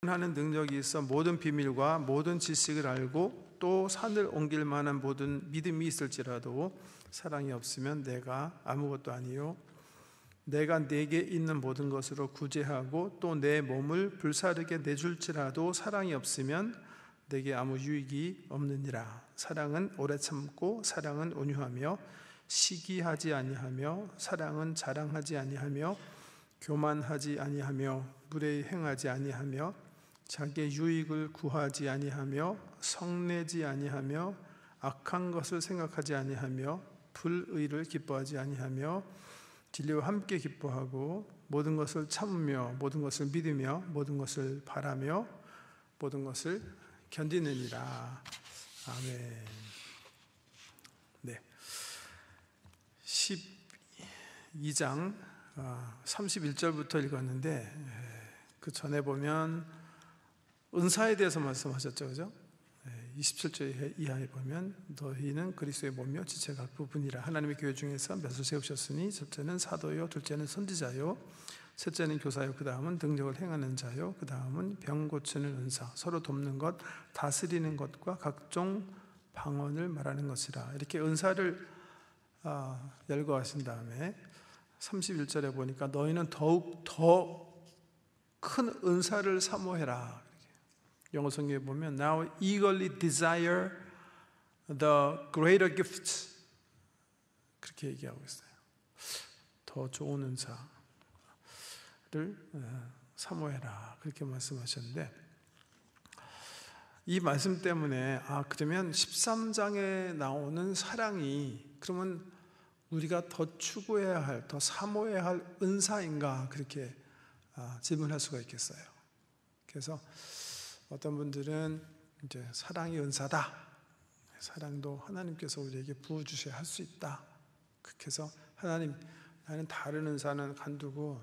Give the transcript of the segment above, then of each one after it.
하는 능력이 있어 모든 비밀과 모든 지식을 알고 또 산을 옮길 만한 모든 믿음이 있을지라도 사랑이 없으면 내가 아무것도 아니요 내가 내게 있는 모든 것으로 구제하고 또 내 몸을 불사르게 내줄지라도 사랑이 없으면 내게 아무 유익이 없느니라. 사랑은 오래 참고 사랑은 온유하며 시기하지 아니하며 사랑은 자랑하지 아니하며 교만하지 아니하며 무례히 행하지 아니하며 자기의 유익을 구하지 아니하며 성내지 아니하며 악한 것을 생각하지 아니하며 불의를 기뻐하지 아니하며 진리와 함께 기뻐하고 모든 것을 참으며 모든 것을 믿으며 모든 것을 바라며 모든 것을 견디느니라. 아멘. 네. 12장 31절부터 읽었는데 그 전에 보면 은사에 대해서 말씀하셨죠, 그죠? 27절 이하에 보면 너희는 그리스도의 몸이요 지체가 각 부분이라. 하나님의 교회 중에서 몇을 세우셨으니 첫째는 사도요, 둘째는 선지자요, 셋째는 교사요, 그 다음은 능력을 행하는 자요, 그 다음은 병 고치는 은사, 서로 돕는 것, 다스리는 것과 각종 방언을 말하는 것이라. 이렇게 은사를 열거하신 다음에 31절에 보니까 너희는 더욱 더 큰 은사를 사모해라. 영어 성경에 보면 Now eagerly desire the greater gifts, 그렇게 얘기하고 있어요. 더 좋은 은사를 사모해라, 그렇게 말씀하셨는데, 이 말씀 때문에 그러면 13장에 나오는 사랑이 그러면 우리가 더 추구해야 할, 더 사모해야 할 은사인가, 그렇게 질문할 수가 있겠어요. 그래서 어떤 분들은 이제 사랑이 은사다, 사랑도 하나님께서 우리에게 부어주셔야 할 수 있다, 그렇게 해서 하나님, 나는 다른 은사는 간두고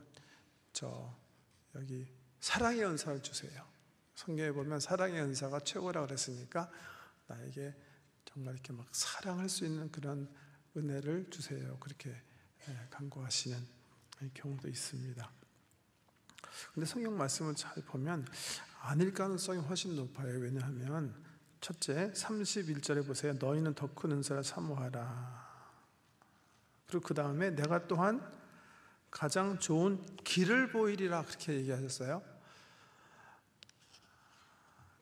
여기 사랑의 은사를 주세요. 성경에 보면 사랑의 은사가 최고라고 그랬으니까 나에게 정말 이렇게 막 사랑할 수 있는 그런 은혜를 주세요, 그렇게 간구하시는 경우도 있습니다. 근데 성경 말씀을 잘 보면 아닐 가능성이 훨씬 높아요. 왜냐하면 첫째 31절에 보세요. 너희는 더 큰 은사를 사모하라. 그리고 그 다음에 내가 또한 가장 좋은 길을 보이리라, 그렇게 얘기하셨어요.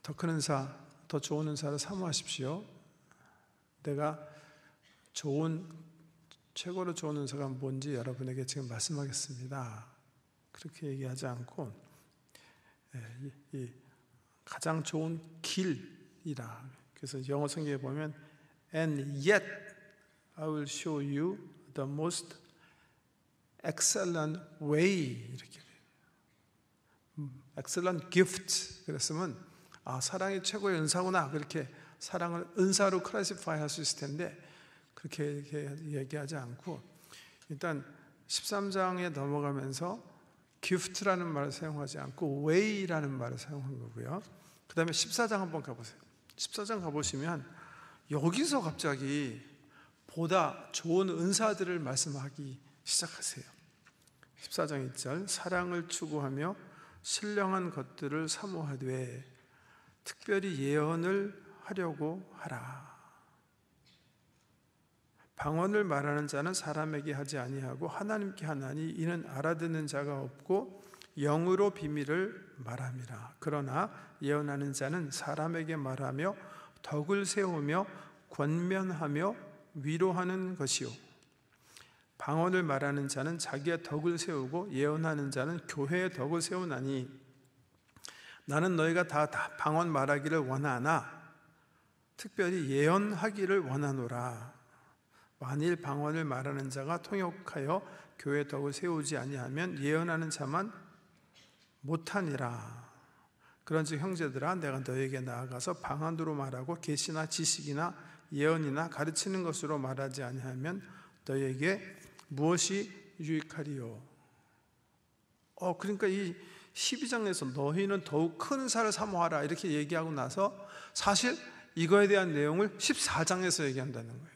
더 큰 은사, 더 좋은 은사를 사모하십시오. 내가 최고로 좋은 은사가 뭔지 여러분에게 지금 말씀하겠습니다, 그렇게 얘기하지 않고 이 가장 좋은 길이라. 그래서 영어 성경에 보면 And yet I will show you the most excellent way, 이렇게 excellent gift. 그랬으면 사랑이 최고의 은사구나, 그렇게 사랑을 은사로 클래시파이 할 수 있을 텐데 그렇게 얘기하지 않고 일단 13장에 넘어가면서 gift라는 말을 사용하지 않고 way라는 말을 사용한 거고요. 그 다음에 14장 한번 가보세요. 14장 가보시면 여기서 갑자기 보다 좋은 은사들을 말씀하기 시작하세요. 14장 1절 사랑을 추구하며 신령한 것들을 사모하되 특별히 예언을 하려고 하라. 방언을 말하는 자는 사람에게 하지 아니하고 하나님께 하나니 이는 알아듣는 자가 없고 영으로 비밀을 말함이라. 그러나 예언하는 자는 사람에게 말하며 덕을 세우며 권면하며 위로하는 것이요 방언을 말하는 자는 자기의 덕을 세우고 예언하는 자는 교회의 덕을 세우나니 나는 너희가 다 방언 말하기를 원하나 특별히 예언하기를 원하노라. 만일 방언을 말하는 자가 통역하여 교회의 덕을 세우지 아니하면 예언하는 자만 못하니라. 그런즉 형제들아 내가 너희에게 나아가서 방언으로 말하고 계시나 지식이나 예언이나 가르치는 것으로 말하지 아니하면 너희에게 무엇이 유익하리요. 그러니까 이 12장에서 너희는 더욱 큰 은사를 사모하라 이렇게 얘기하고 나서 사실 이거에 대한 내용을 14장에서 얘기한다는 거예요.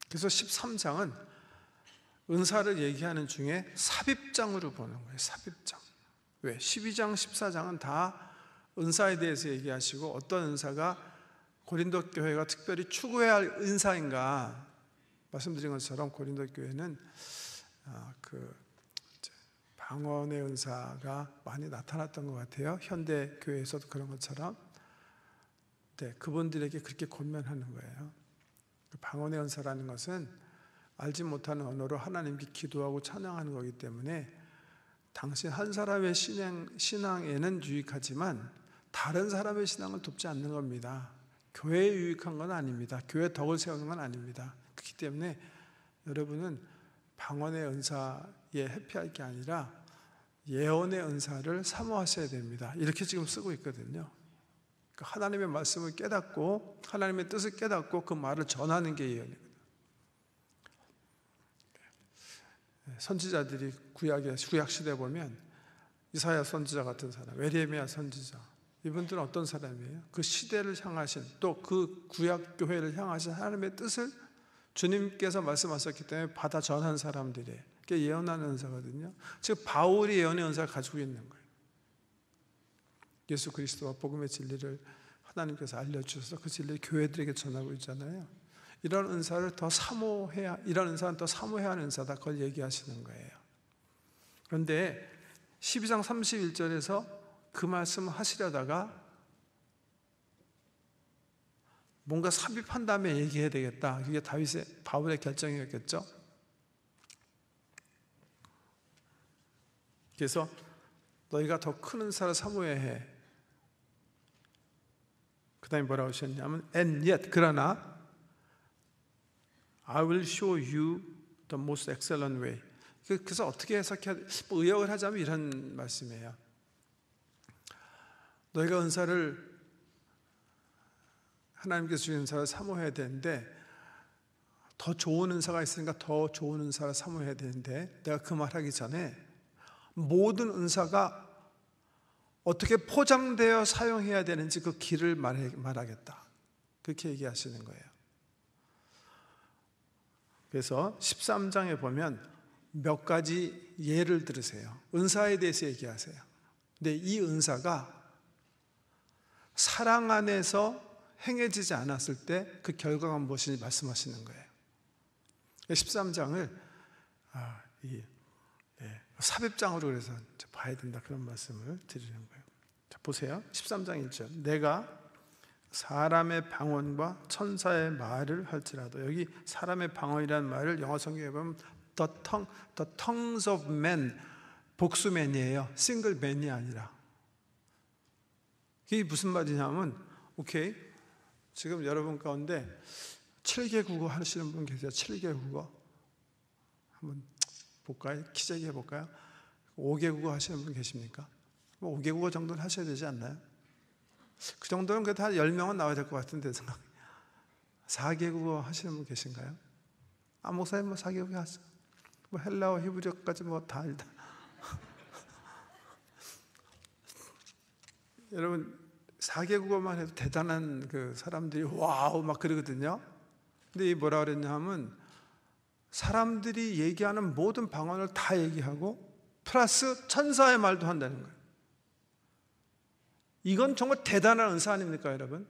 그래서 13장은 은사를 얘기하는 중에 삽입장으로 보는 거예요. 삽입장. 왜? 12장, 14장은 다 은사에 대해서 얘기하시고 어떤 은사가 고린도 교회가 특별히 추구해야 할 은사인가 말씀드린 것처럼 고린도 교회는 방언의 은사가 많이 나타났던 것 같아요. 현대 교회에서도 그런 것처럼. 네, 그분들에게 그렇게 권면하는 거예요. 방언의 은사라는 것은 알지 못하는 언어로 하나님께 기도하고 찬양하는 거기 때문에 당신 한 사람의 신앙에는 유익하지만 다른 사람의 신앙을 돕지 않는 겁니다. 교회에 유익한 건 아닙니다. 교회 덕을 세우는 건 아닙니다. 그렇기 때문에 여러분은 방언의 은사에 회피할 게 아니라 예언의 은사를 사모하셔야 됩니다. 이렇게 지금 쓰고 있거든요. 그러니까 하나님의 말씀을 깨닫고 하나님의 뜻을 깨닫고 그 말을 전하는 게 예언이거든요. 선지자들이 구약 시대에 보면 이사야 선지자 같은 사람, 에레미야 선지자, 이분들은 어떤 사람이에요? 그 시대를 향하신, 또 그 구약 교회를 향하신 하나님의 뜻을 주님께서 말씀하셨기 때문에 받아 전한 사람들이에요. 그게 예언하는 은사거든요. 즉 바울이 예언의 은사를 가지고 있는 거예요. 예수 그리스도와 복음의 진리를 하나님께서 알려주셔서 그 진리를 교회들에게 전하고 있잖아요. 이런 은사를 더 사모해야, 이런 은사는 더 사모해야 하는 은사다. 그걸 얘기하시는 거예요. 그런데 12장 31절에서 그 말씀을 하시려다가 뭔가 삽입한 다음에 얘기해야 되겠다. 그게 바울의 결정이었겠죠. 그래서 너희가 더 큰 은사를 사모해야 해. 그 다음에 뭐라고 하셨냐면 And yet, 그러나 I will show you the most excellent way. 그래서 어떻게 해석해야 돼? 의역을 하자면 이런 말씀이에요. 너희가 은사를, 하나님께서 주신 은사를 사모해야 되는데 더 좋은 은사가 있으니까 더 좋은 은사를 사모해야 되는데 내가 그 말하기 전에 모든 은사가 어떻게 포장되어 사용해야 되는지 그 길을 말하겠다. 그렇게 얘기하시는 거예요. 그래서 13장에 보면 몇 가지 예를 들으세요. 은사에 대해서 얘기하세요. 근데 이 은사가 사랑 안에서 행해지지 않았을 때 그 결과가 무엇인지 말씀하시는 거예요. 13장을 삽입장으로 그래서 봐야 된다, 그런 말씀을 드리는 거예요. 자, 보세요. 13장 1절. 내가 사람의 방언과 천사의 말을 할지라도, 여기 사람의 방언이라는 말을 영어 성경에 보면 the tongues of men, 복수맨이에요. 싱글 맨이 아니라. 이게 무슨 말이냐면, 오케이, 지금 여러분 가운데 7개 국어 하시는 분 계세요. 7개 국어 한번 볼까요? 기재기 해볼까요? 5개 국어 하시는 분 계십니까? 5개 국어 정도는 하셔야 되지 않나요? 그 정도는 그래도 한 10명은 나와야 될 것 같은데 생각. 4개 국어 하시는 분 계신가요? 목사님 4개 국어 하세요. 헬라어, 히브리어까지 다 알다. 여러분 4개 국어만 해도 대단한 그 사람들이 와우 막 그러거든요. 근데 이 뭐라 그랬냐면 사람들이 얘기하는 모든 방언을 다 얘기하고 플러스 천사의 말도 한다는 거예요. 이건 정말 대단한 은사 아닙니까, 여러분?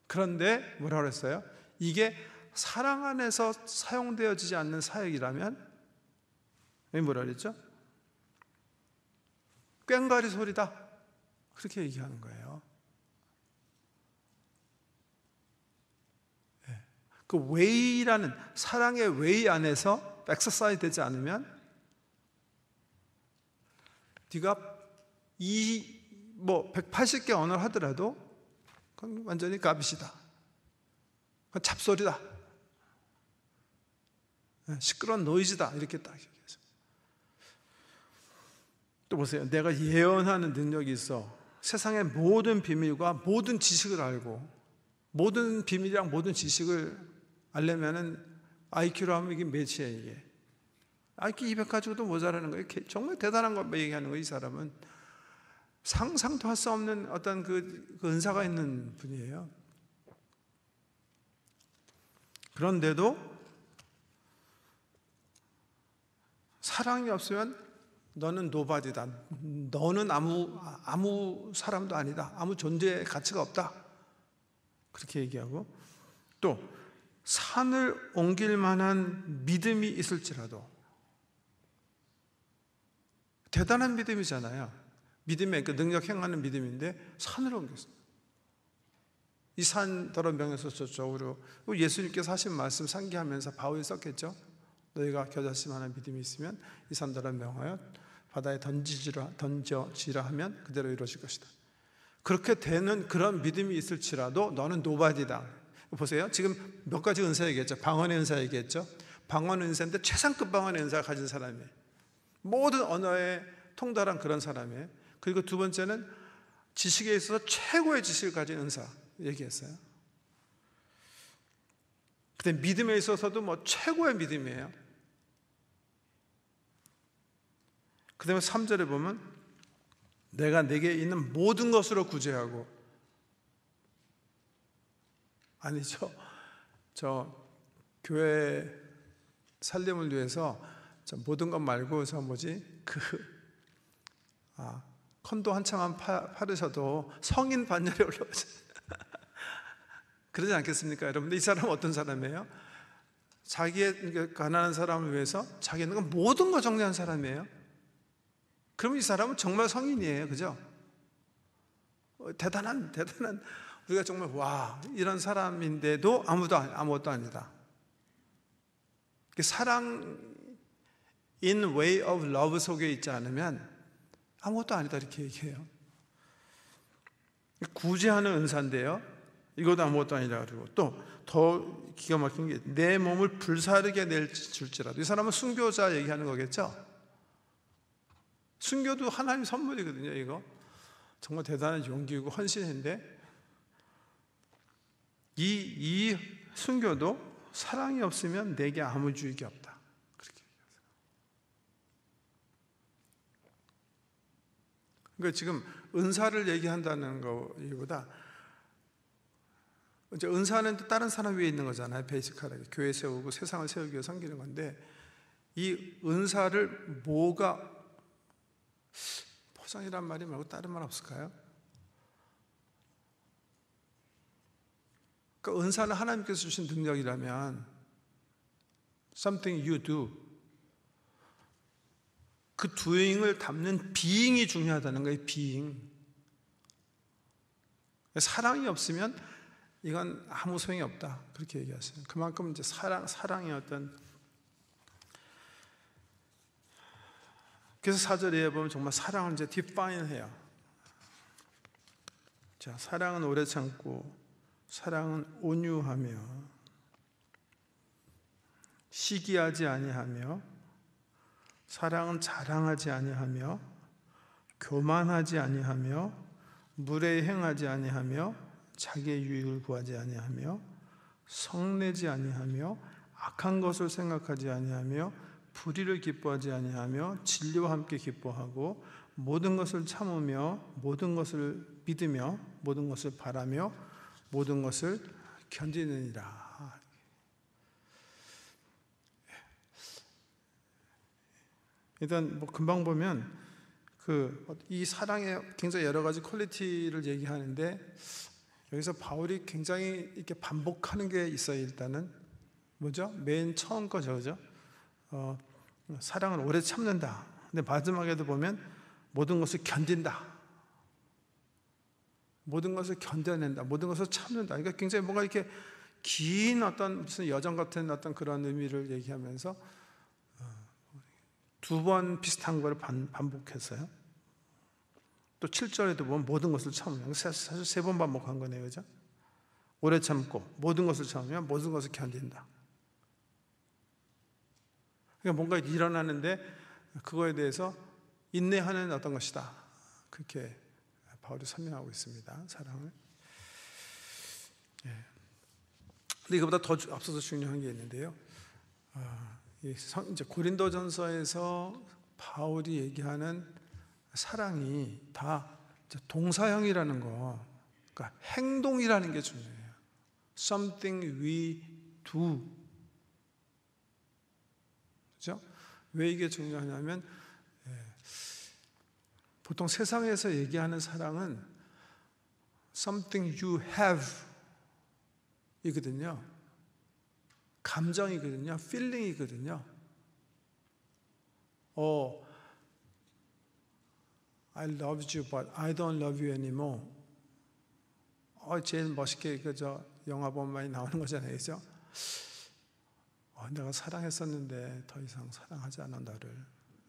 그런데 뭐라 그랬어요? 이게 사랑 안에서 사용되어지지 않는 사역이라면 뭐라 그랬죠? 꽹과리 소리다. 그렇게 얘기하는 거예요. 그 웨이라는 사랑의 웨이 안에서 엑서사이즈 되지 않으면 네가 180개 언어를 하더라도 그건 완전히 가빗이다. 그건 잡소리다. 시끄러운 노이즈다. 이렇게 딱 얘기해서. 또 보세요. 내가 예언하는 능력이 있어. 세상의 모든 비밀과 모든 지식을 알고, 모든 비밀이랑 모든 지식을 알려면은 IQ로 하면 이게 몇이야, 이게? IQ 200 가지고도 모자라는 거예요. 정말 대단한 걸 얘기하는 거예요, 이 사람은. 상상도 할 수 없는 어떤 그 은사가 있는 분이에요. 그런데도 사랑이 없으면 너는 노바디다. 너는 아무 사람도 아니다. 아무 존재의 가치가 없다. 그렇게 얘기하고, 또 산을 옮길 만한 믿음이 있을지라도, 대단한 믿음이잖아요. 믿음의 그 능력 행하는 믿음인데 산을 옮겼어요. 이 산더러 명에서 저쪽으로. 예수님께서 하신 말씀 상기하면서 바울이 썼겠죠. 너희가 겨자씨만한 믿음이 있으면 이 산더러 명하여 바다에 던져지라 하면 그대로 이루어질 것이다. 그렇게 되는 그런 믿음이 있을지라도 너는 노바디다. 보세요. 지금 몇 가지 은사 얘기했죠. 방언의 은사 얘기했죠. 방언 은사인데 최상급 방언의 은사를 가진 사람이에요. 모든 언어에 통달한 그런 사람이에요. 그리고 두 번째는 지식에 있어서 최고의 지식을 가진 은사 얘기했어요. 근데 믿음에 있어서도 뭐 최고의 믿음이에요. 그 다음에 3절에 보면 내가 내게 있는 모든 것으로 구제하고, 아니죠. 저 교회 살림을 위해서 저 모든 것 말고 콘도 한참 파르셔도 성인 반열에 올라오죠. 그러지 않겠습니까, 여러분들? 이 사람은 어떤 사람이에요? 자기의 가난한 사람을 위해서 자기는 모든 거 정리한 사람이에요. 그러면 이 사람은 정말 성인이에요, 그죠? 대단한 우리가 정말 와, 이런 사람인데도 아무것도 아니다. 사랑 in way of love 속에 있지 않으면 아무것도 아니다, 이렇게 얘기해요. 구제하는 은사인데요, 이것도 아무것도 아니라. 그리고 또 더 기가 막힌 게 내 몸을 불사르게 낼 줄지라도. 이 사람은 순교자 얘기하는 거겠죠. 순교도 하나님 선물이거든요. 이거 정말 대단한 용기고 헌신인데, 이 순교도 사랑이 없으면 내게 아무 유익이 없다, 그렇게 얘기하세요. 그러니까 지금 은사를 얘기한다는 거보다, 이제 은사는 다른 사람 위에 있는 거잖아요. 베이직하게 교회 세우고 세상을 세우기 위해 섬기는 건데, 이 은사를 뭐가 포장이란 말이 말고 다른 말 없을까요? 그러니까 은사는 하나님께서 주신 능력이라면 something you do, 그 doing을 담는 being이 중요하다는 거예요. being. 사랑이 없으면 이건 아무 소용이 없다, 그렇게 얘기하세요. 그만큼 이제 사랑의 어떤, 그래서 4절에 보면 정말 사랑을 이제 define 해요. 자, 사랑은 오래 참고, 사랑은 온유하며, 시기하지 아니하며, 사랑은 자랑하지 아니하며, 교만하지 아니하며, 무례 행하지 아니하며, 자기의 유익을 구하지 아니하며, 성내지 아니하며, 악한 것을 생각하지 아니하며, 불의를 기뻐하지 아니하며, 진리와 함께 기뻐하고, 모든 것을 참으며, 모든 것을 믿으며, 모든 것을 바라며, 모든 것을 견디느니라. 일단 금방 보면 이 사랑의 굉장히 여러 가지 퀄리티를 얘기하는데, 여기서 바울이 굉장히 이렇게 반복하는 게 있어요. 일단은 뭐죠? 맨 처음 거죠, 그죠? 사랑은 오래 참는다. 근데 마지막에도 보면 모든 것을 견딘다, 모든 것을 견뎌낸다, 모든 것을 참는다. 그러니까 굉장히 뭔가 이렇게 긴 어떤 무슨 여정 같은 어떤 그런 의미를 얘기하면서 두 번 비슷한 걸 반복했어요. 또 7절에도 보면 모든 것을 참으면, 사실 3번 반복한 거네요, 그죠? 오래 참고 모든 것을 참으면 모든 것을 견딘다. 그러니까 뭔가 일어나는데 그거에 대해서 인내하는 어떤 것이다, 그렇게 바울이 설명하고 있습니다, 사랑을. 근데 이거보다 더 앞서서 중요한 게 있는데요. 이제 고린도전서에서 바울이 얘기하는 사랑이 다 동사형이라는 거, 그러니까 행동이라는 게 중요해요. Something we do. 그렇죠? 왜 이게 중요하냐면, 보통 세상에서 얘기하는 사랑은 something you have 이거든요. 감정이거든요. feeling이거든요. I loved you but I don't love you anymore. 제일 멋있게 영화 보면 많이 나오는 거잖아요. 그죠? 내가 사랑했었는데 더 이상 사랑하지 않아 너를.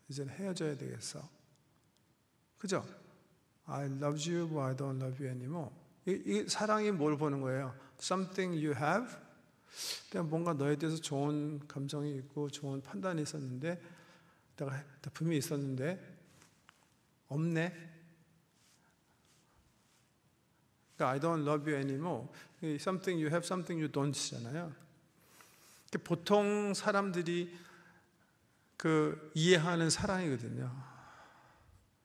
이제는 헤어져야 되겠어. 그죠? I loved you but I don't love you anymore. 이 사랑이 뭘 보는 거예요? Something you have. 뭔가 너에 대해서 좋은 감정이 있고 좋은 판단이 있었는데 내가 분명히 있었는데 없네. 그러니까 I don't love you anymore. Something you have, something you don't잖아요. 보통 사람들이 이해하는 사랑이거든요.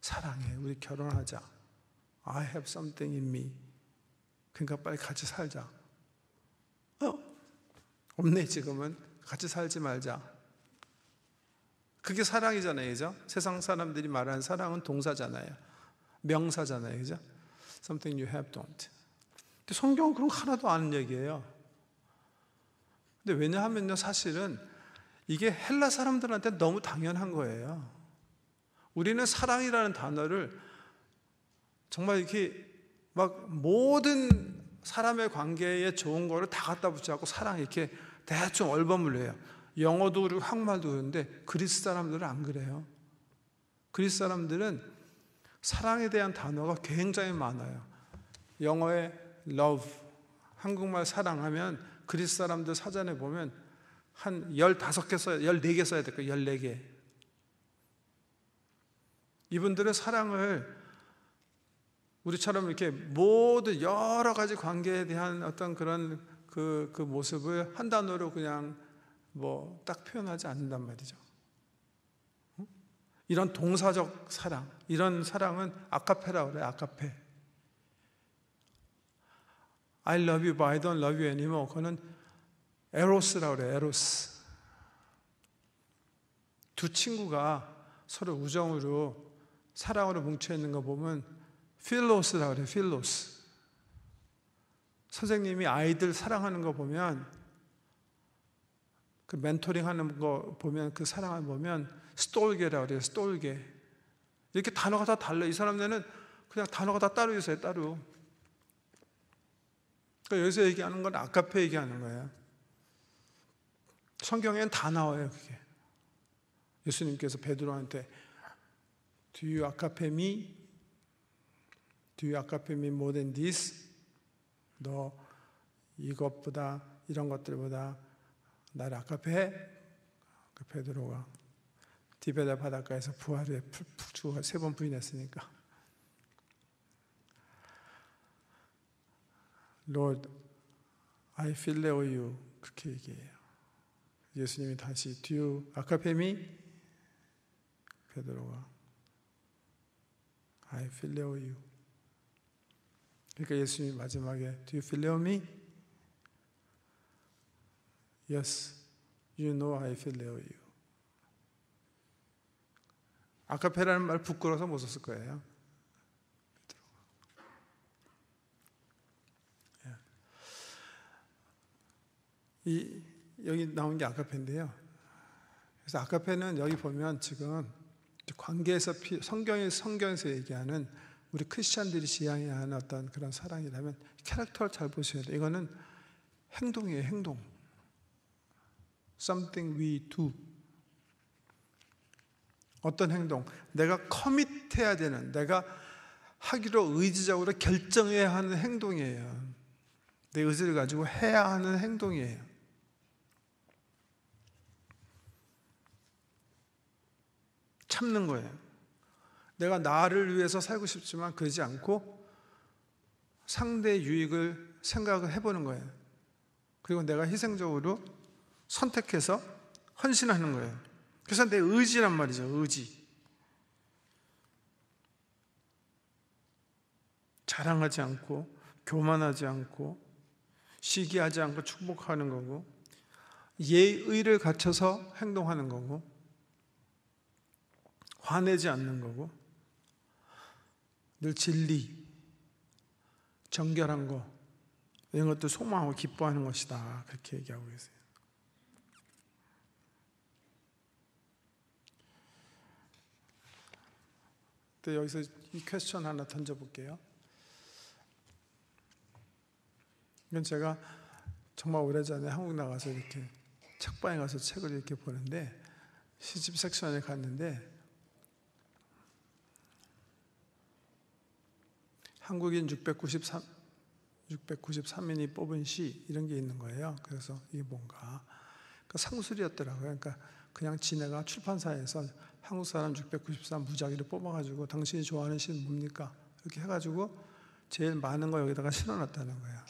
사랑해, 우리 결혼하자. I have something in me. 그러니까 빨리 같이 살자. 없네 지금은. 같이 살지 말자. 그게 사랑이잖아요. 그죠? 세상 사람들이 말하는 사랑은 동사잖아요. 명사잖아요. 그죠? Something you have, don't. 근데 성경은 그런 거 하나도 아는 얘기예요. 근데 왜냐하면요, 사실은 이게 헬라 사람들한테 너무 당연한 거예요. 우리는 사랑이라는 단어를 정말 이렇게 막 모든 사람의 관계에 좋은 거를 다 갖다 붙여갖고 사랑 이렇게 대충 얼버무려요. 영어도 그리고 한국말도 그런데 그리스 사람들은 안 그래요. 그리스 사람들은 사랑에 대한 단어가 굉장히 많아요. 영어에 love, 한국말 사랑하면 그리스 사람들 사전에 보면 한 15개 써야, 14개 써야 될 거예요. 14개. 이분들은 사랑을 우리처럼 이렇게 모든 여러 가지 관계에 대한 어떤 그런 그 모습을 한 단어로 그냥 딱 표현하지 않는단 말이죠. 이런 동사적 사랑, 이런 사랑은 아카페라고 그래요. 아카페. I love you but I don't love you anymore. 그거는 에로스라고 그래요. 에로스. 두 친구가 서로 우정으로 사랑으로 뭉쳐있는 거 보면 필로스라고 그래요. 필로스. 선생님이 아이들 사랑하는 거 보면 그 멘토링 하는 거 보면 그 사랑을 보면 스톨게라고 그래요. 스톨게. 이렇게 단어가 다 달라요. 이 사람들은 그냥 단어가 다 따로 있어요. 따로. 그러니까 여기서 얘기하는 건 아카페 얘기하는 거예요. 성경에는 다 나와요. 그게. 예수님께서 베드로한테 Do you agape me? Do you agape me more than this? 너 이것보다 이런 것들보다 나를 아카페해? 그 베드로가 디베다 바닷가에서 부활에 푹 죽어 3번 부인했으니까 Lord, I phileo you 그렇게 얘기해요. 예수님이 다시 Do you agape me? 베드로가 I phileo you. 그러니까 예수님이 마지막에 Do you phileo me? Yes, you know I phileo you. 아카페라는 말 부끄러워서 못 썼을 거예요. 여기 나온 게 아카페인데요. 그래서 아카페는 여기 보면 지금 관계에서 성경에서 얘기하는 우리 크리스찬들이 지향해야 하는 어떤 그런 사랑이라면 캐릭터를 잘 보셔야 돼요. 이거는 행동이에요. 행동. Something we do. 어떤 행동? 내가 커밋해야 되는, 내가 하기로 의지적으로 결정해야 하는 행동이에요. 내 의지를 가지고 해야 하는 행동이에요. 참는 거예요. 내가 나를 위해서 살고 싶지만 그러지 않고 상대의 유익을 생각을 해보는 거예요. 그리고 내가 희생적으로 선택해서 헌신하는 거예요. 그래서 내 의지란 말이죠. 의지. 자랑하지 않고 교만하지 않고 시기하지 않고 축복하는 거고 예의를 갖춰서 행동하는 거고 화내지 않는 거고 늘 진리, 정결한 거, 이런 것들 소망하고 기뻐하는 것이다. 그렇게 얘기하고 계세요. 또 여기서 이 퀘스천 하나 던져볼게요. 이건 제가 정말 오래전에 한국 나가서 이렇게 책방에 가서 책을 이렇게 보는데, 시집 섹션에 갔는데 한국인 693인이 뽑은 시, 이런 게 있는 거예요. 그래서 이게 뭔가 상술이었더라고요. 그러니까 그냥 지네가 출판사에서 한국 사람 693 무작위를 뽑아가지고 당신이 좋아하는 시는 뭡니까? 이렇게 해가지고 제일 많은 거 여기다가 실어놨다는 거야.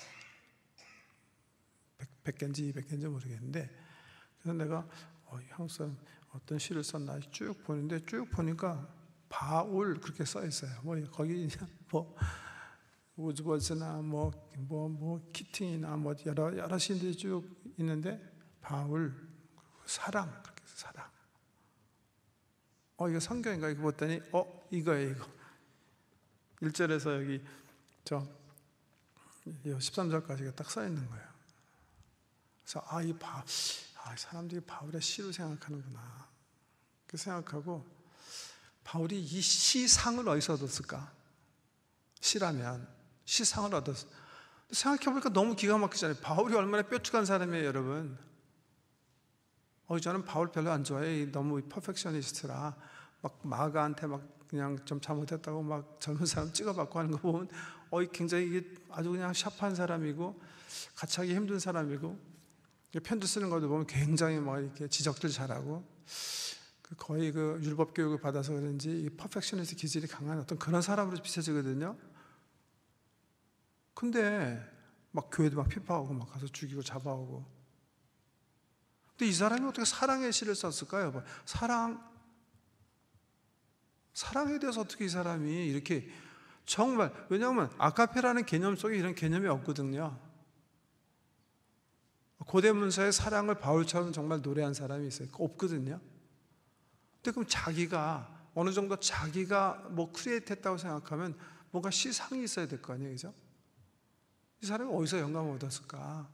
100개인지 200개인지 모르겠는데, 그래서 내가 한국 사람 어떤 시를 썼나 쭉 보는데, 쭉 보니까 바울 그렇게 써 있어요. 뭐 거기 뭐 우즈버즈나 뭐 키팅이나 뭐 여러 시인들이 쭉 있는데, 바울 사랑, 그렇게 해서 사랑. 이거 성경인가 이거 봤더니 이거예요. 이거 1절에서 여기 13절까지가 딱 써 있는 거예요. 그래서 사람들이 바울의 시를 생각하는구나. 그 생각하고, 바울이 이 시상을 어디서 얻었을까? 시라면 시상을 얻었어. 생각해보니까 너무 기가 막히잖아요. 바울이 얼마나 뾰족한 사람이에요, 여러분. 저는 바울 별로 안 좋아해요. 너무 퍼펙셔니스트라 막 마가한테 막 그냥 좀 잘못했다고 막 젊은 사람 찍어받고 하는 거 보면 굉장히 이게 아주 그냥 샤프한 사람이고 같이 하기 힘든 사람이고, 편지 쓰는 것도 보면 굉장히 막 이렇게 지적들 잘하고, 거의 그 율법 교육을 받아서 그런지 이 퍼펙셔니스트 기질이 강한 어떤 그런 사람으로 비춰지거든요. 근데 막 교회도 막 피파하고 막 가서 죽이고 잡아오고. 근데 이 사람이 어떻게 사랑의 시를 썼을까요? 사랑에 대해서 어떻게 이 사람이 이렇게 정말, 왜냐하면 아카페라는 개념 속에 이런 개념이 없거든요. 고대 문서에 사랑을 바울처럼 정말 노래한 사람이 있어요? 없거든요. 근데 그럼 자기가 어느 정도 자기가 뭐 크리에이트 했다고 생각하면 뭔가 시상이 있어야 될 거 아니에요, 그죠? 이 사람이 어디서 영감을 얻었을까?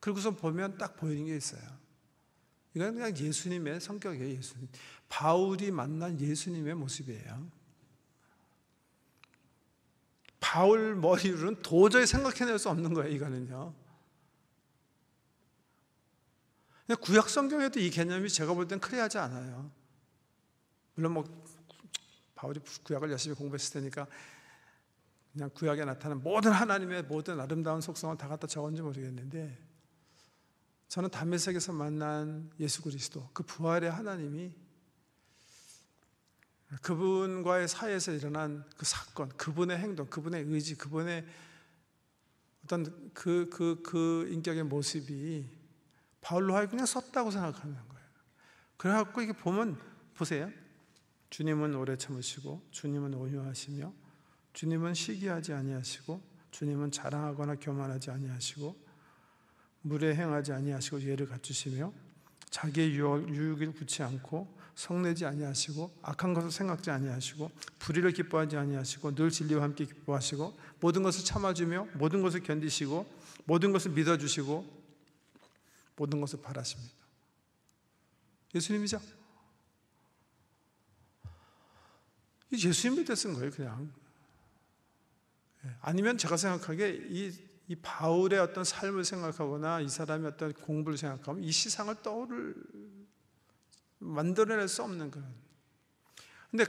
그리고서 보면 딱 보이는 게 있어요. 이건 그냥 예수님의 성격이에요. 예수님. 바울이 만난 예수님의 모습이에요. 바울 머리로는 도저히 생각해낼 수 없는 거예요, 이거는요. 구약 성경에도 이 개념이 제가 볼 땐 클리어하지 않아요. 물론 뭐 바울이 구약을 열심히 공부했을 테니까 그냥 구약에 나타난 모든 하나님의 모든 아름다운 속성을 다 갖다 적었는지 모르겠는데, 저는 다메섹에서 만난 예수 그리스도, 그 부활의 하나님이 그분과의 사이에서 일어난 그 사건, 그분의 행동, 그분의 의지, 그분의 어떤 그 인격의 모습이 바울로 하여금 그냥 썼다고 생각하는 거예요. 그래갖고 이게 보면, 보세요. 주님은 오래 참으시고, 주님은 온유하시며, 주님은 시기하지 아니하시고, 주님은 자랑하거나 교만하지 아니하시고, 물에 행하지 아니하시고 예를 갖추시며, 자기의 유익을 굳지 않고 성내지 아니하시고, 악한 것을 생각지 아니하시고, 불의를 기뻐하지 아니하시고, 늘 진리와 함께 기뻐하시고, 모든 것을 참아주며, 모든 것을 견디시고, 모든 것을 믿어주시고, 모든 것을 바라십니다. 예수님이죠? 예수님 밑에 쓴 거예요, 그냥. 아니면 제가 생각하기에 이 바울의 어떤 삶을 생각하거나 이 사람의 어떤 공부를 생각하면 이 시상을 만들어낼 수 없는 그런. 근데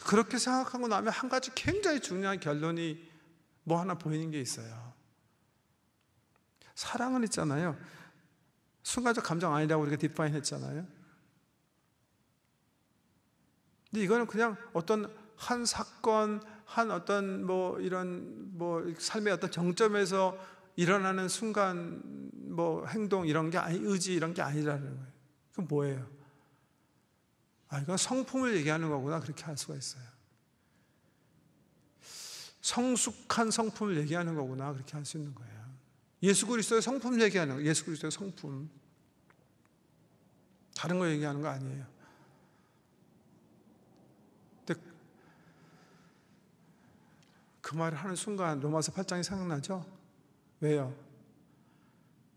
그렇게 생각하고 나면 한 가지 굉장히 중요한 결론이 뭐 하나 보이는 게 있어요. 사랑은 있잖아요. 순간적 감정 아니라고 우리가 디파인 했잖아요. 근데 이거는 그냥 어떤 한 사건, 한 어떤 뭐 이런 뭐 삶의 어떤 정점에서 일어나는 순간 뭐 행동 이런 게 의지 이런 게 아니라는 거예요. 그건 뭐예요? 이건 성품을 얘기하는 거구나, 그렇게 할 수가 있어요. 성숙한 성품을 얘기하는 거구나, 그렇게 할 수 있는 거예요. 예수 그리스도의 성품 얘기하는 거예요. 예수 그리스도의 성품. 다른 거 얘기하는 거 아니에요. 근데 그 말을 하는 순간 로마서 8장이 생각나죠? 왜요?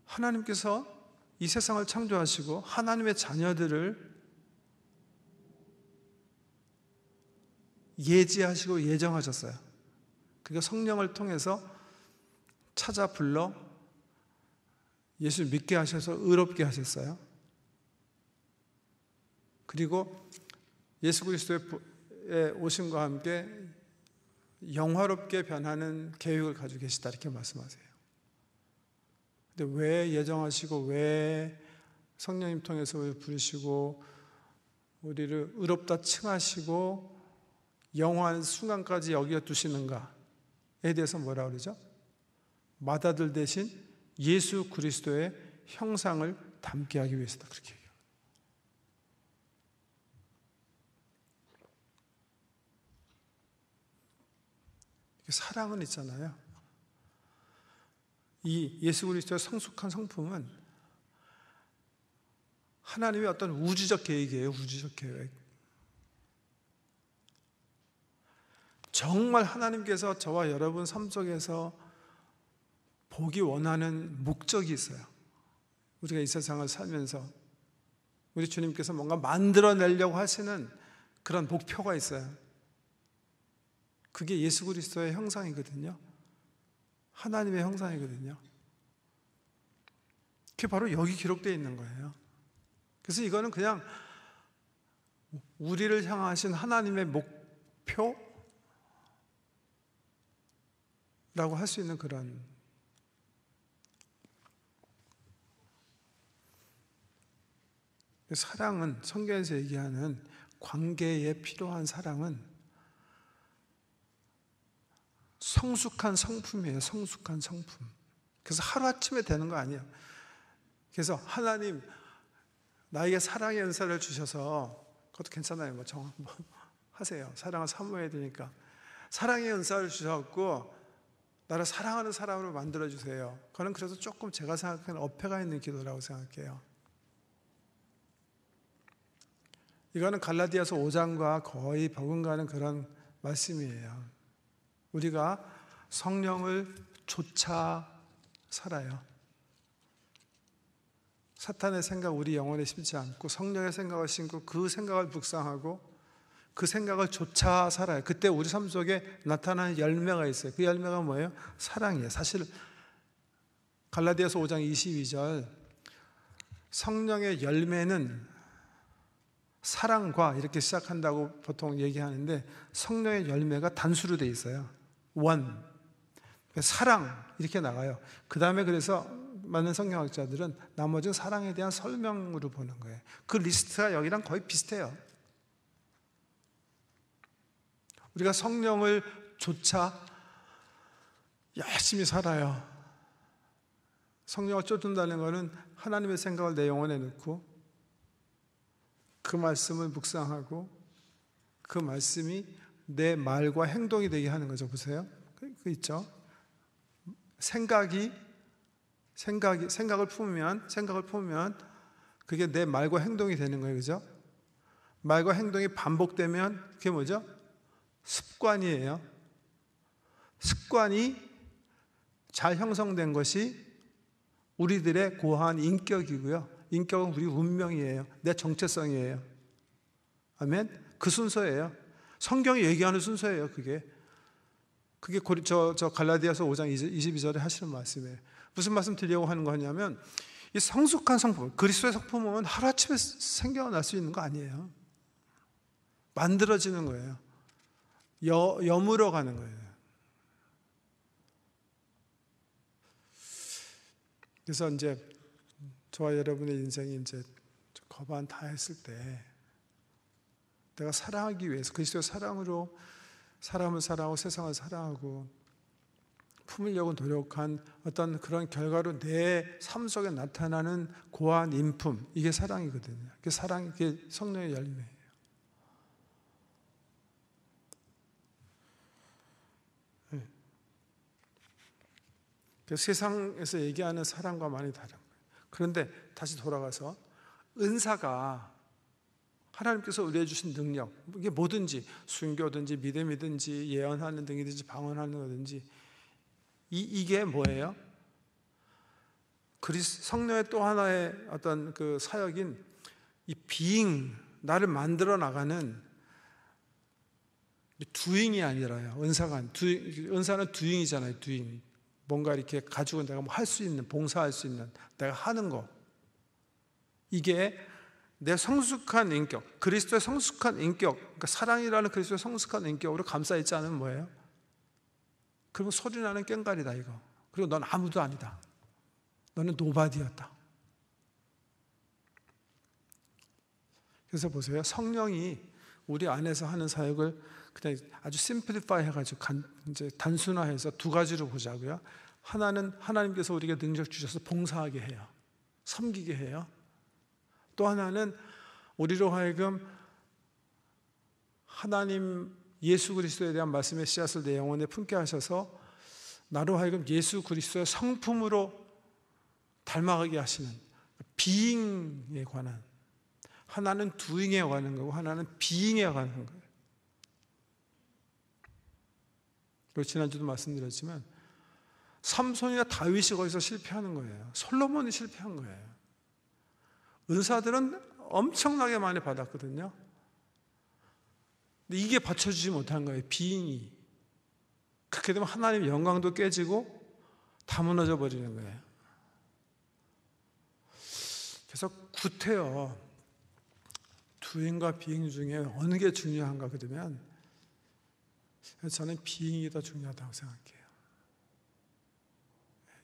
하나님께서 이 세상을 창조하시고 하나님의 자녀들을 예지하시고 예정하셨어요. 그러니까 성령을 통해서 찾아 불러 예수 믿게 하셔서 의롭게 하셨어요. 그리고 예수 그리스도의 오심과 함께 영화롭게 변하는 계획을 가지고 계시다 이렇게 말씀하세요. 근데 왜 예정하시고 왜 성령님 통해서 부르시고 우리를 의롭다 칭하시고 영원한 순간까지 여기에 두시는가에 대해서 뭐라 그러죠? 맏아들 대신 예수 그리스도의 형상을 담게 하기 위해서다 그렇게 얘기해요. 사랑은 있잖아요. 이 예수 그리스도의 성숙한 성품은 하나님의 어떤 우주적 계획이에요. 우주적 계획. 정말 하나님께서 저와 여러분 삶 속에서 보기 원하는 목적이 있어요. 우리가 이 세상을 살면서 우리 주님께서 뭔가 만들어내려고 하시는 그런 목표가 있어요. 그게 예수 그리스도의 형상이거든요. 하나님의 형상이거든요. 그게 바로 여기 기록되어 있는 거예요. 그래서 이거는 그냥 우리를 향하신 하나님의 목표라고 할 수 있는 그런 사랑은 성경에서 얘기하는 관계에 필요한 사랑은 성숙한 성품이에요. 성숙한 성품. 그래서 하루아침에 되는 거 아니에요. 그래서 하나님 나에게 사랑의 은사를 주셔서 그것도 괜찮아요. 뭐 하세요. 사랑을 사모해야 되니까. 사랑의 은사를 주셨고 나를 사랑하는 사람으로 만들어주세요. 그거는 그래서 조금 제가 생각하는 어폐가 있는 기도라고 생각해요. 이거는 갈라디아서 5장과 거의 버금가는 그런 말씀이에요. 우리가 성령을 좇아 살아요. 사탄의 생각 우리 영혼에 심지 않고 성령의 생각을 심고 그 생각을 묵상하고 그 생각을 좇아 살아요. 그때 우리 삶 속에 나타나는 열매가 있어요. 그 열매가 뭐예요? 사랑이에요. 사실 갈라디아서 5장 22절 성령의 열매는 사랑과 이렇게 시작한다고 보통 얘기하는데 성령의 열매가 단수로 돼 있어요. 원, 사랑 이렇게 나가요. 그 다음에 그래서 많은 성경학자들은 나머지는 사랑에 대한 설명으로 보는 거예요. 그 리스트가 여기랑 거의 비슷해요. 우리가 성령을 좇아 열심히 살아요. 성령을 쫓는다는 것은 하나님의 생각을 내 영혼에 넣고 그 말씀을 묵상하고 그 말씀이 내 말과 행동이 되게 하는 거죠. 보세요. 그 있죠. 생각을 품으면 그게 내 말과 행동이 되는 거예요. 그죠? 말과 행동이 반복되면 그게 뭐죠? 습관이에요. 습관이 잘 형성된 것이 우리들의 고한 인격이고요. 인격은 우리 운명이에요. 내 정체성이에요. 아멘? 그 순서예요. 성경이 얘기하는 순서예요. 그게 갈라디아서 5장 22절에 하시는 말씀이에요. 무슨 말씀 드리려고 하는 거냐면 이 성숙한 성품, 그리스도의 성품은 하루아침에 생겨날 수 있는 거 아니에요. 만들어지는 거예요. 여물어 가는 거예요. 그래서 이제 저와 여러분의 인생이 이제 거반 다 했을 때 내가 사랑하기 위해서 그리스도의 사랑으로 사람을 사랑하고 세상을 사랑하고 품으려고 노력한 어떤 그런 결과로 내 삶 속에 나타나는 고한 인품, 이게 사랑이거든요. 그게 이게 성령의 열매예요. 네. 그래서 세상에서 얘기하는 사랑과 많이 다른 거예요. 그런데 다시 돌아가서 은사가 하나님께서 우리에게 주신 능력, 이게 뭐든지 순교든지 믿음이든지 예언하는 등이든지 방언하는 거든지 이게 뭐예요? 성령의 또 하나의 어떤 그 사역인 이 비잉, 나를 만들어 나가는 두잉이 아니라요. 은사는 두잉이잖아요. 두잉. 뭔가 이렇게 가지고 내가 뭐 할 수 있는, 봉사할 수 있는, 내가 하는 거. 이게 내 성숙한 인격, 그리스도의 성숙한 인격, 그러니까 사랑이라는 그리스도의 성숙한 인격으로 감싸있지 않으면 뭐예요? 그리고 소리나는 꽹과리다 이거. 그리고 넌 아무도 아니다. 너는 노바디였다. 그래서 보세요. 성령이 우리 안에서 하는 사역을 그냥 아주 심플리파이 해가지고 이제 단순화해서 두 가지로 보자고요. 하나는 하나님께서 우리에게 능력 주셔서 봉사하게 해요. 섬기게 해요. 또 하나는 우리로 하여금 하나님 예수 그리스도에 대한 말씀의 씨앗을 내 영혼에 품게 하셔서 나로 하여금 예수 그리스도의 성품으로 닮아가게 하시는 비잉에 관한, 하나는 두잉에 관한 거고 하나는 비잉에 관한 거예요. 그리고 지난주도 말씀드렸지만 삼손이나 다윗이 거기서 실패하는 거예요. 솔로몬이 실패한 거예요. 은사들은 엄청나게 많이 받았거든요. 근데 이게 받쳐주지 못한 거예요. 비잉이. 그렇게 되면 하나님의 영광도 깨지고 다 무너져 버리는 거예요. 그래서 구태여 두잉과 비잉 중에 어느 게 중요한가 그러면 저는 비잉이 더 중요하다고 생각해요.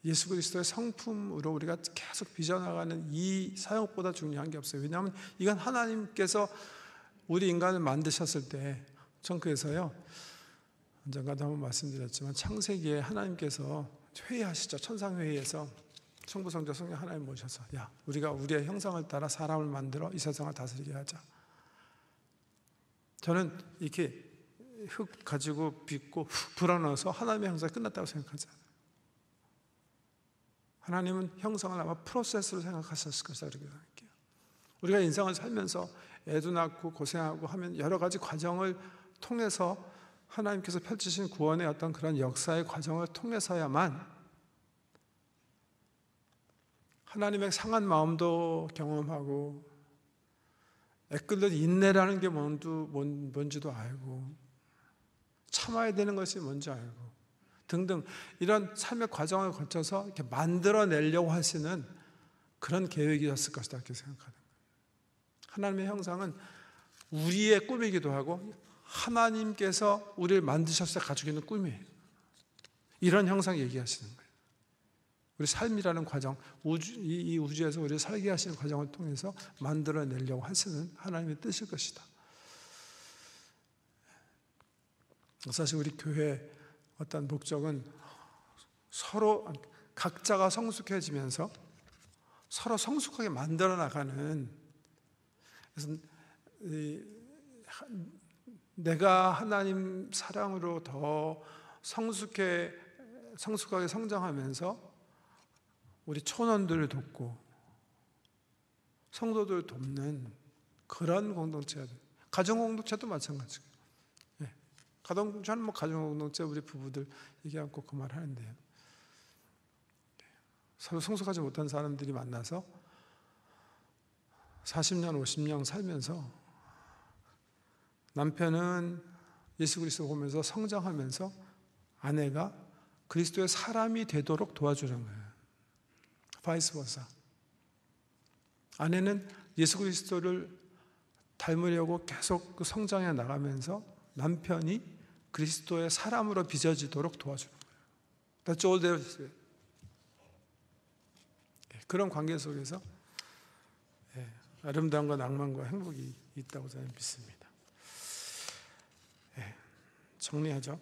예수 그리스도의 성품으로 우리가 계속 빚어나가는 이 사역보다 중요한 게 없어요. 왜냐하면 이건 하나님께서 우리 인간을 만드셨을 때, 전 그래서요 언젠가도 한번 말씀드렸지만 창세기에 하나님께서 회의하시죠. 천상회의에서 성부성자 성령 하나님 모셔서 야 우리가 우리의 형상을 따라 사람을 만들어 이 세상을 다스리게 하자. 저는 이렇게 흙 가지고 빚고 흙 불어넣어서 하나님의 형상이 끝났다고 생각하지 않아요. 하나님은 형상을 아마 프로세스로 생각하셨을 것이다 그렇게 생각해요. 우리가 인생을 살면서 애도 낳고 고생하고 하면 여러 가지 과정을 통해서 하나님께서 펼치신 구원의 어떤 그런 역사의 과정을 통해서야만 하나님의 상한 마음도 경험하고 애끓는 인내라는 게 뭔지도 알고 참아야 되는 것이 뭔지 알고 등등 이런 삶의 과정을 거쳐서 이렇게 만들어내려고 하시는 그런 계획이었을 것이다 이렇게 생각하는 거예요. 하나님의 형상은 우리의 꿈이기도 하고 하나님께서 우리를 만드셨을 때 가지고 있는 꿈이에요. 이런 형상 얘기하시는 거예요. 우리 삶이라는 과정, 이 우주에서 우리를 살게 하시는 과정을 통해서 만들어내려고 하시는 하나님의 뜻일 것이다. 사실 우리 교회의 어떤 목적은 서로 각자가 성숙해지면서 서로 성숙하게 만들어 나가는, 그래서 내가 하나님 사랑으로 더 성숙하게 성장하면서 우리 초년들을 돕고 성도들을 돕는 그런 공동체들, 가정 공동체도 마찬가지예요. 가정 공동체는 가정 공동체 우리 부부들 얘기하면 꼭 그 말 하는데요. 서로 성숙하지 못한 사람들이 만나서 40년, 50년 살면서 남편은 예수 그리스도 보면서 성장하면서 아내가 그리스도의 사람이 되도록 도와주는 거예요. 바이스 버사. 아내는 예수 그리스도를 닮으려고 계속 그 성장해 나가면서 남편이 그리스도의 사람으로 빚어지도록 도와주는 거예요. That's all there is. 그런 관계 속에서 아름다움과 낭만과 행복이 있다고 저는 믿습니다. 정리하죠.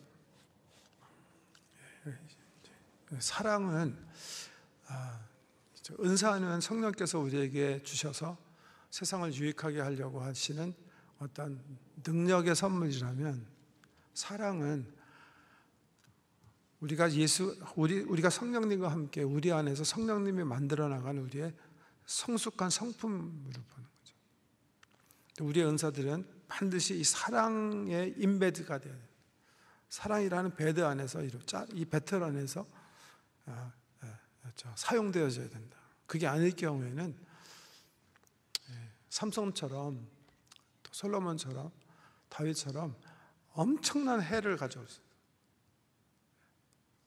사랑은 은사는 성령께서 우리에게 주셔서 세상을 유익하게 하려고 하시는 어떤 능력의 선물이라면, 사랑은 우리가 성령님과 함께 우리 안에서 성령님이 만들어 나가는 우리의 성숙한 성품으로 보는 거죠. 우리의 은사들은 반드시 이 사랑의 인베드가 돼야 돼요. 사랑이라는 배드 안에서, 이 배틀 안에서 사용되어져야 된다. 그게 아닐 경우에는 삼손처럼, 또 솔로몬처럼, 다윗처럼 엄청난 해를 가져올 수 있어요.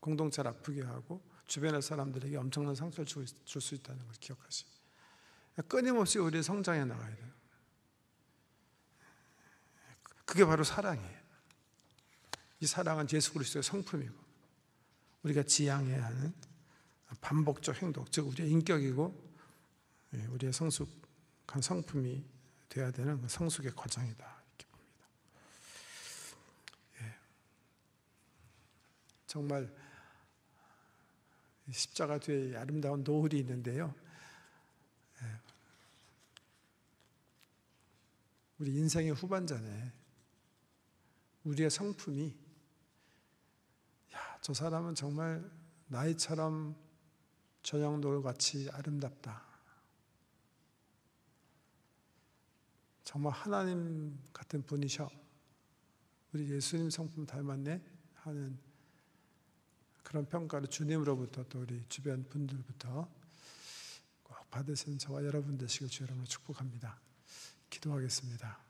공동체를 아프게 하고 주변의 사람들에게 엄청난 상처를 줄 수 있다는 걸 기억하시고, 끊임없이 우리 성장해 나가야 돼요. 그게 바로 사랑이에요. 이 사랑은 예수 그리스도의 성품이고 우리가 지향해야 하는 반복적 행동, 즉 우리의 인격이고 우리의 성숙한 성품이 되어야 되는 성숙의 과정이다, 이렇게 봅니다. 정말 십자가 뒤에 아름다운 노을이 있는데요, 우리 인생의 후반전에 우리의 성품이, 저 사람은 정말 나이처럼 저녁 노을같이 아름답다, 정말 하나님 같은 분이셔, 우리 예수님 성품 닮았네 하는 그런 평가를 주님으로부터, 또 우리 주변 분들부터 꼭 받으시는 저와 여러분 되시길 주 여러분을 축복합니다. 기도하겠습니다.